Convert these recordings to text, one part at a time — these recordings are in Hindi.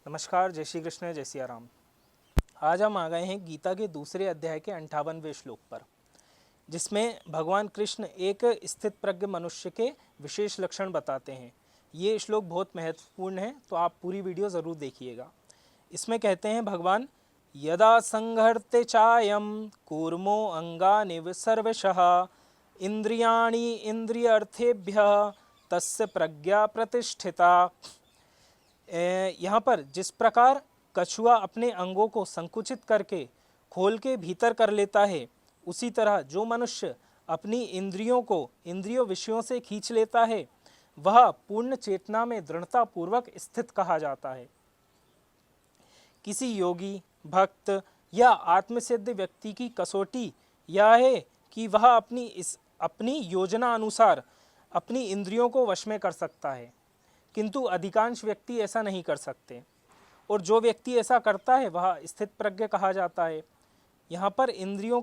नमस्कार, जय श्री कृष्ण, जय सिया राम। आज हम आ गए हैं गीता के दूसरे अध्याय के 58वें श्लोक पर, जिसमें भगवान कृष्ण एक स्थित प्रज्ञ मनुष्य के विशेष लक्षण बताते हैं। ये श्लोक बहुत महत्वपूर्ण है, तो आप पूरी वीडियो ज़रूर देखिएगा। इसमें कहते हैं भगवान, यदा संघर्ते चायम कूर्मो अंगानिव सर्वशः इंद्रियाणि इंद्रियर्थेभ्यः तस्य प्रज्ञा प्रतिष्ठिता। यहाँ पर जिस प्रकार कछुआ अपने अंगों को संकुचित करके खोल के भीतर कर लेता है, उसी तरह जो मनुष्य अपनी इंद्रियों को इंद्रियों विषयों से खींच लेता है, वह पूर्ण चेतना में दृढ़ता पूर्वक स्थित कहा जाता है। किसी योगी, भक्त या आत्मसिद्ध व्यक्ति की कसौटी यह है कि वह अपनी योजना अनुसार अपनी इंद्रियों को वश में कर सकता है, किंतु अधिकांश व्यक्ति ऐसा नहीं कर सकते, और जो व्यक्ति ऐसा करता है वह स्थित प्रज्ञ कहा जाता है। यहाँ पर इंद्रियों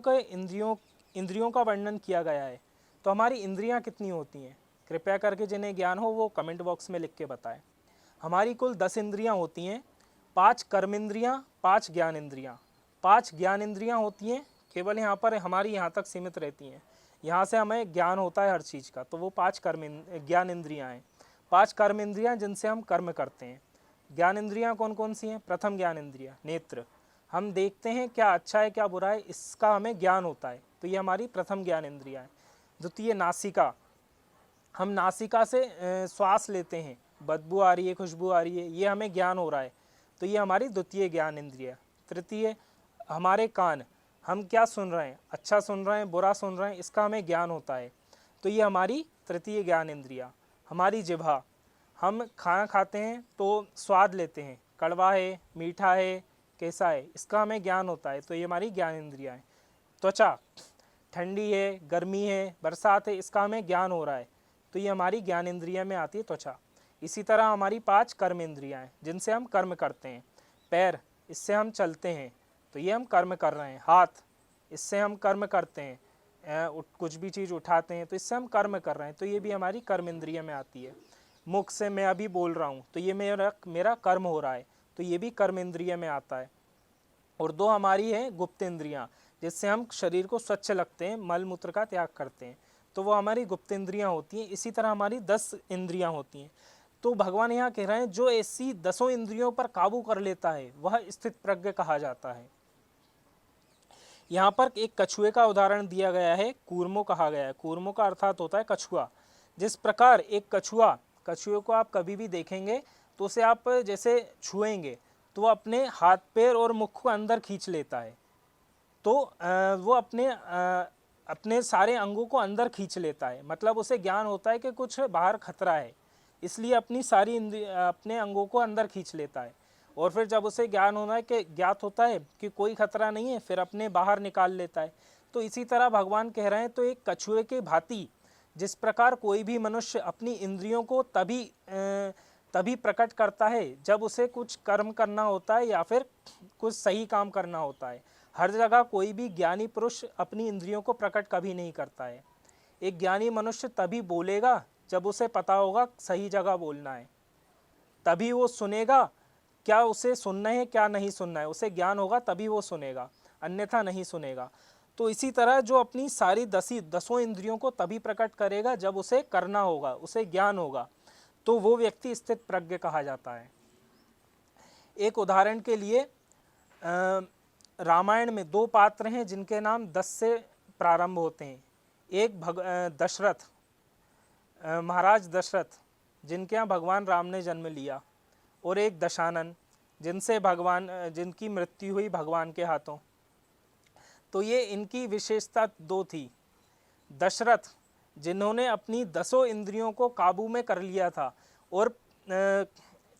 का वर्णन किया गया है। तो हमारी इंद्रियाँ कितनी होती हैं? कृपया करके जिन्हें ज्ञान हो वो कमेंट बॉक्स में लिख के बताएं। हमारी कुल 10 इंद्रियाँ होती हैं। 5 कर्म इंद्रियाँ, 5 ज्ञान इंद्रियाँ। 5 ज्ञान इंद्रियाँ होती हैं, केवल यहाँ पर हमारी यहाँ तक सीमित रहती हैं। यहाँ से हमें ज्ञान होता है हर चीज़ का, तो वो 5 ज्ञान इंद्रियाँ हैं। 5 कर्म इंद्रियाँ जिनसे हम कर्म करते हैं। ज्ञान इंद्रियाँ कौन कौन सी हैं? प्रथम ज्ञान इंद्रिया नेत्र, हम देखते हैं क्या अच्छा है क्या बुरा है, इसका हमें ज्ञान होता है, तो ये हमारी प्रथम ज्ञान इंद्रिया है। द्वितीय नासिका, हम नासिका से श्वास लेते हैं, बदबू आ रही है, खुशबू आ रही है, ये हमें ज्ञान हो रहा है, तो ये हमारी द्वितीय ज्ञान इंद्रिया। तृतीय हमारे कान, हम क्या सुन रहे हैं, अच्छा सुन रहे हैं बुरा सुन रहे हैं, इसका हमें ज्ञान होता है, तो ये हमारी तृतीय ज्ञान इंद्रिया। हमारी जिह्वा, हम खाना खाते हैं तो स्वाद लेते हैं, कड़वा है, मीठा है, कैसा है, इसका हमें ज्ञान होता है, तो ये हमारी ज्ञान इंद्रियाँ हैं। त्वचा, ठंडी है, गर्मी है, बरसात है, इसका हमें ज्ञान हो रहा है, तो ये हमारी ज्ञान इंद्रिया में आती है त्वचा। इसी तरह हमारी 5 कर्म इंद्रियाँ हैं जिनसे हम कर्म करते हैं। पैर, इससे हम चलते हैं, तो ये हम कर्म कर रहे हैं। हाथ, इससे हम कर्म करते हैं, कुछ भी चीज़ उठाते हैं तो इससे हम कर्म कर रहे हैं, तो ये भी हमारी कर्म इंद्रिय में आती है। मुख से मैं अभी बोल रहा हूँ, तो ये मेरा कर्म हो रहा है, तो ये भी कर्म इंद्रिय में आता है। और 2 हमारी है गुप्त इंद्रियाँ, जिससे हम शरीर को स्वच्छ लगते हैं, मल मूत्र का त्याग करते हैं, तो वो हमारी गुप्त इंद्रियाँ होती हैं। इसी तरह हमारी 10 इंद्रियाँ होती हैं। तो भगवान यहाँ कह रहे हैं जो ऐसी 10 इंद्रियों पर काबू कर लेता है वह स्थित प्रज्ञ कहा जाता है। यहाँ पर एक कछुए का उदाहरण दिया गया है, कूर्मो कहा गया है। कूर्मो का अर्थात होता है कछुआ। जिस प्रकार एक कछुए को आप कभी भी देखेंगे तो उसे आप जैसे छुएंगे तो वो अपने हाथ पैर और मुख को अंदर खींच लेता है, तो वो अपने सारे अंगों को अंदर खींच लेता है, मतलब उसे ज्ञान होता है कि कुछ बाहर खतरा है, इसलिए अपने अंगों को अंदर खींच लेता है। और फिर जब उसे ज्ञात होता है कि कोई खतरा नहीं है, फिर अपने बाहर निकाल लेता है। तो इसी तरह भगवान कह रहे हैं, तो एक कछुए के भांति जिस प्रकार कोई भी मनुष्य अपनी इंद्रियों को तभी प्रकट करता है जब उसे कुछ कर्म करना होता है या फिर कुछ सही काम करना होता है। हर जगह कोई भी ज्ञानी पुरुष अपनी इंद्रियों को प्रकट कभी नहीं करता है। एक ज्ञानी मनुष्य तभी बोलेगा जब उसे पता होगा सही जगह बोलना है, तभी वो सुनेगा क्या उसे सुनना है क्या नहीं सुनना है, उसे ज्ञान होगा तभी वो सुनेगा, अन्यथा नहीं सुनेगा। तो इसी तरह जो अपनी सारी 10 इंद्रियों को तभी प्रकट करेगा जब उसे करना होगा, उसे ज्ञान होगा, तो वो व्यक्ति स्थित प्रज्ञ कहा जाता है। एक उदाहरण के लिए रामायण में 2 पात्र हैं जिनके नाम 10 से प्रारंभ होते हैं। एक दशरथ, महाराज दशरथ, जिनके यहाँ भगवान राम ने जन्म लिया, और एक दशानन, जिनकी मृत्यु हुई भगवान के हाथों। तो ये इनकी विशेषता 2 थी। दशरथ जिन्होंने अपनी 10 इंद्रियों को काबू में कर लिया था और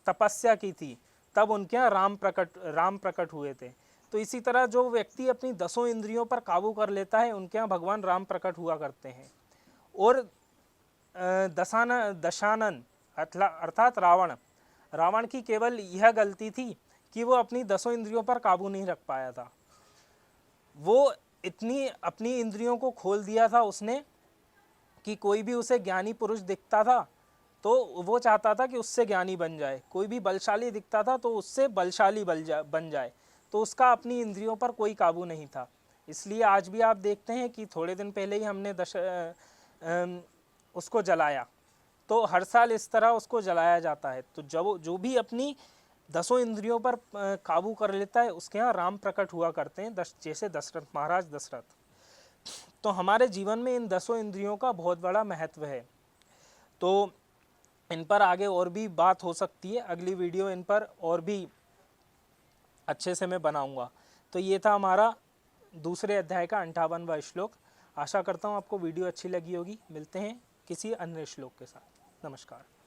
तपस्या की थी, तब उनके यहाँ राम प्रकट हुए थे। तो इसी तरह जो व्यक्ति अपनी 10 इंद्रियों पर काबू कर लेता है, उनके यहाँ भगवान राम प्रकट हुआ करते हैं। और दशानन अर्थात रावण की केवल यह गलती थी कि वो अपनी 10 इंद्रियों पर काबू नहीं रख पाया था। वो इतनी अपनी इंद्रियों को खोल दिया था उसने कि कोई भी उसे ज्ञानी पुरुष दिखता था तो वो चाहता था कि उससे ज्ञानी बन जाए। कोई भी बलशाली दिखता था तो उससे बलशाली बन जाए। तो उसका अपनी इंद्रियों पर कोई काबू नहीं था। इसलिए आज भी आप देखते हैं कि थोड़े दिन पहले ही हमने उसको जलाया, तो हर साल इस तरह उसको जलाया जाता है। तो जब जो भी अपनी 10 इंद्रियों पर काबू कर लेता है, उसके यहाँ राम प्रकट हुआ करते हैं, जैसे दशरथ महाराज दशरथ। तो हमारे जीवन में इन 10 इंद्रियों का बहुत बड़ा महत्व है। तो इन पर आगे और भी बात हो सकती है, अगली वीडियो इन पर और भी अच्छे से मैं बनाऊंगा। तो ये था हमारा दूसरे अध्याय का 58वां श्लोक। आशा करता हूँ आपको वीडियो अच्छी लगी होगी। मिलते हैं किसी अन्य श्लोक के साथ। नमस्कार।